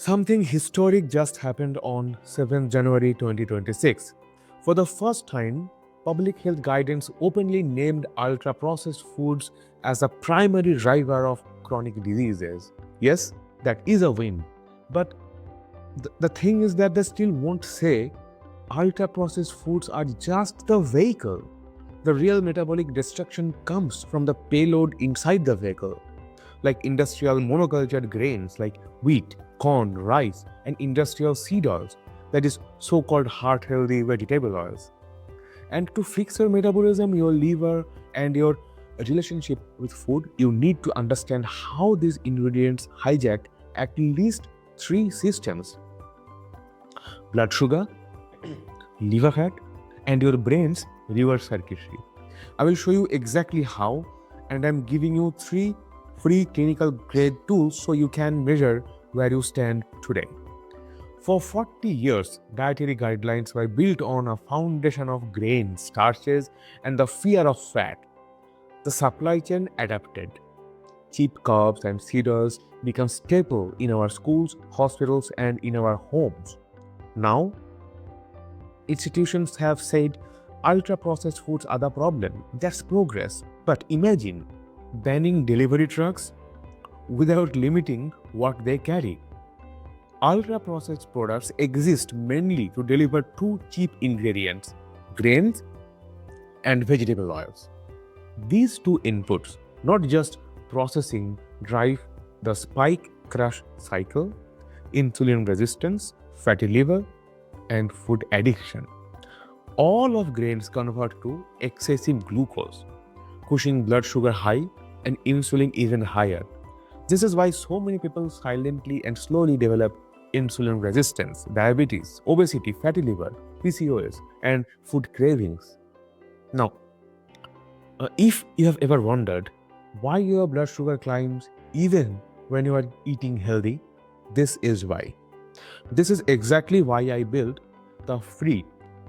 Something historic just happened on 7th January 2026. For the first time, public health guidance openly named ultra-processed foods as a primary driver of chronic diseases. Yes, that is a win. But the thing is that they still won't say ultra-processed foods are just the vehicle. The real metabolic destruction comes from the payload inside the vehicle, like industrial monocultured grains like wheat, corn, rice, and industrial seed oils, that is so-called heart-healthy vegetable oils. And to fix your metabolism, your liver, and your relationship with food, you need to understand how these ingredients hijack at least three systems: blood sugar, liver fat, and your brain's reverse circuitry. I will show you exactly how, and I'm giving you three free clinical grade tools so you can measure where you stand today. For 40 years, dietary guidelines were built on a foundation of grains, starches, and the fear of fat. The supply chain adapted. Cheap carbs and seed oils become staple in our schools, hospitals, and in our homes. Now, institutions have said ultra-processed foods are the problem. That's progress. But imagine banning delivery trucks without limiting what they carry. Ultra-processed products exist mainly to deliver two cheap ingredients: grains and vegetable oils. These two inputs, not just processing, drive the spike crush cycle, insulin resistance, fatty liver, and food addiction. All of grains convert to excessive glucose, pushing blood sugar high and insulin even higher. This is why so many people silently and slowly develop insulin resistance, diabetes, obesity, fatty liver, PCOS, and food cravings. Now, if you have ever wondered why your blood sugar climbs even when you are eating healthy, this is why. This is exactly why I built the free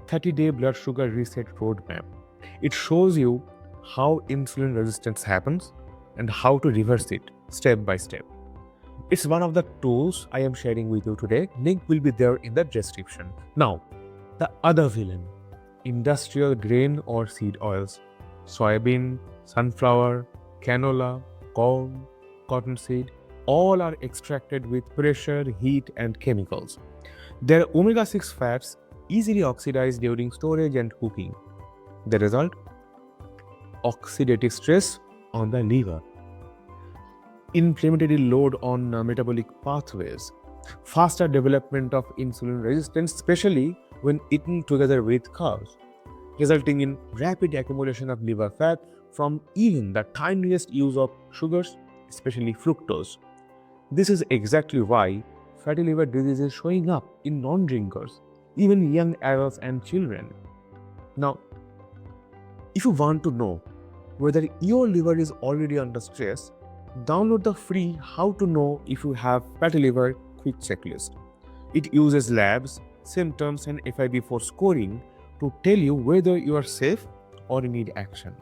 30-day blood sugar reset roadmap. It shows you how insulin resistance happens and how to reverse it step by step. It's one of the tools I am sharing with you today. Link will be there in the description. Now, the other villain: industrial grain or seed oils. Soybean, sunflower, canola, corn, cottonseed, all are extracted with pressure, heat, and chemicals. Their omega-6 fats easily oxidize during storage and cooking. The result? Oxidative stress on the liver, inflammatory load on metabolic pathways, faster development of insulin resistance, especially when eaten together with carbs, resulting in rapid accumulation of liver fat from even the tiniest use of sugars, especially fructose. This is exactly why fatty liver disease is showing up in non-drinkers, even young adults and children. Now, if you want to know whether your liver is already under stress, download the free How to Know If You Have Fatty Liver quick checklist. It uses labs, symptoms, and FIB4 scoring to tell you whether you are safe or need action.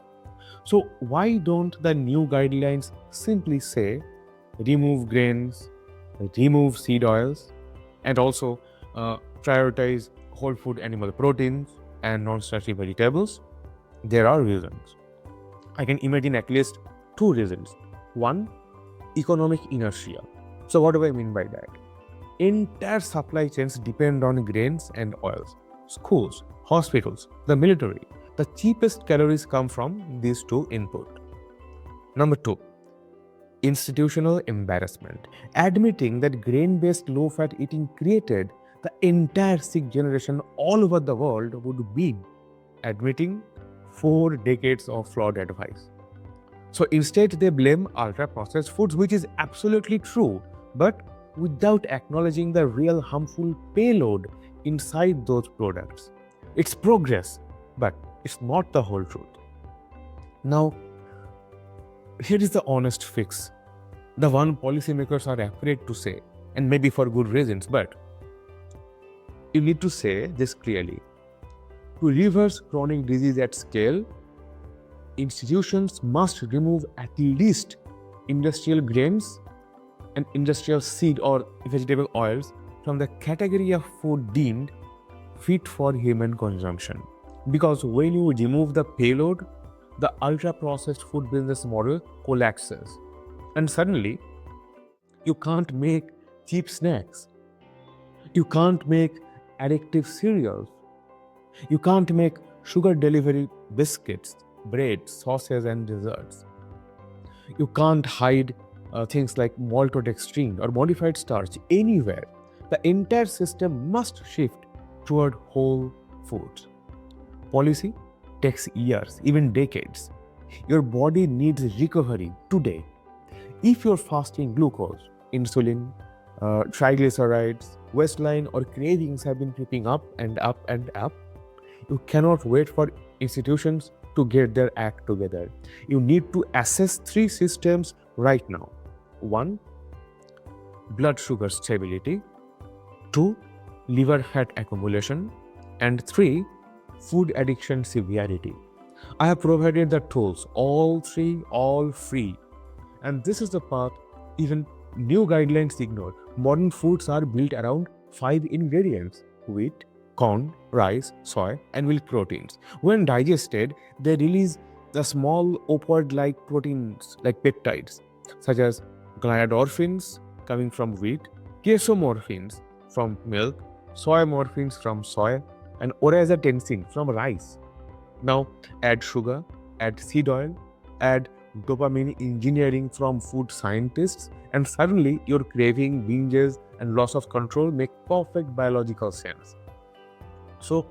So why don't the new guidelines simply say remove grains, remove seed oils, and also prioritize whole food animal proteins and non-starchy vegetables? There are reasons. I can imagine at least two reasons. One, economic inertia. So what do I mean by that? Entire supply chains depend on grains and oils. Schools, hospitals, the military. The cheapest calories come from these two inputs. Number two, institutional embarrassment. Admitting that grain-based low-fat eating created the entire sick generation all over the world would be admitting 4 decades of flawed advice. So instead, they blame ultra-processed foods, which is absolutely true, but without acknowledging the real harmful payload inside those products. It's progress, but it's not the whole truth. Now, here is the honest fix. The one policymakers are afraid to say, and maybe for good reasons, but you need to say this clearly. To reverse chronic disease at scale, institutions must remove at least industrial grains and industrial seed or vegetable oils from the category of food deemed fit for human consumption. Because when you remove the payload, the ultra-processed food business model collapses. And suddenly, you can't make cheap snacks. You can't make addictive cereals. You can't make sugar delivery biscuits, bread, sauces, and desserts. You can't hide things like maltodextrin or modified starch anywhere. The entire system must shift toward whole foods. Policy takes years, even decades. Your body needs recovery today. If your fasting glucose, insulin, triglycerides, waistline, or cravings have been creeping up and up and up, you cannot wait for institutions to get their act together. You need to assess three systems right now. 1. Blood sugar stability. 2. Liver fat accumulation. And 3. Food addiction severity. I have provided the tools, all three, all free. And this is the path even new guidelines ignore. Modern foods are built around 5 ingredients: wheat, corn, rice, soy, and milk proteins. When digested, they release the small opioid-like proteins like peptides, such as gliadorphins coming from wheat, casomorphins from milk, soy morphins from soy, and orazatensin from rice. Now add sugar, add seed oil, add dopamine engineering from food scientists, and suddenly your craving, binges, and loss of control make perfect biological sense. So,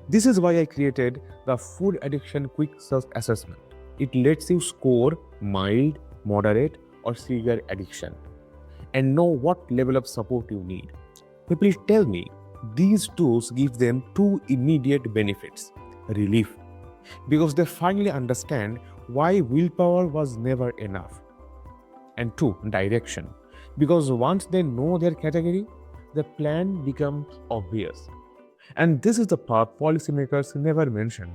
this is why I created the Food Addiction Quick Self-Assessment. It lets you score mild, moderate, or severe addiction and know what level of support you need. People tell me these tools give them two immediate benefits: relief, because they finally understand why willpower was never enough, and 2. Direction, because once they know their category, the plan becomes obvious. And this is the part policymakers never mention.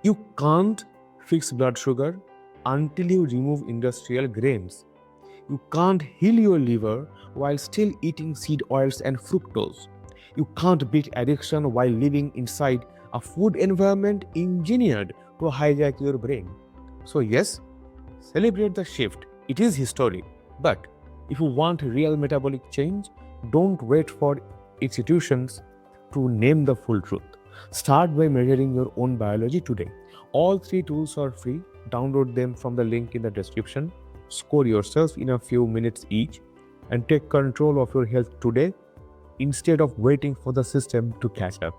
You can't fix blood sugar until you remove industrial grains. You can't heal your liver while still eating seed oils and fructose. You can't beat addiction while living inside a food environment engineered to hijack your brain. So yes, celebrate the shift. It is historic. But if you want real metabolic change, don't wait for institutions to name the full truth. Start by measuring your own biology today. All three tools are free. Download them from the link in the description. Score yourself in a few minutes each and take control of your health today instead of waiting for the system to catch up.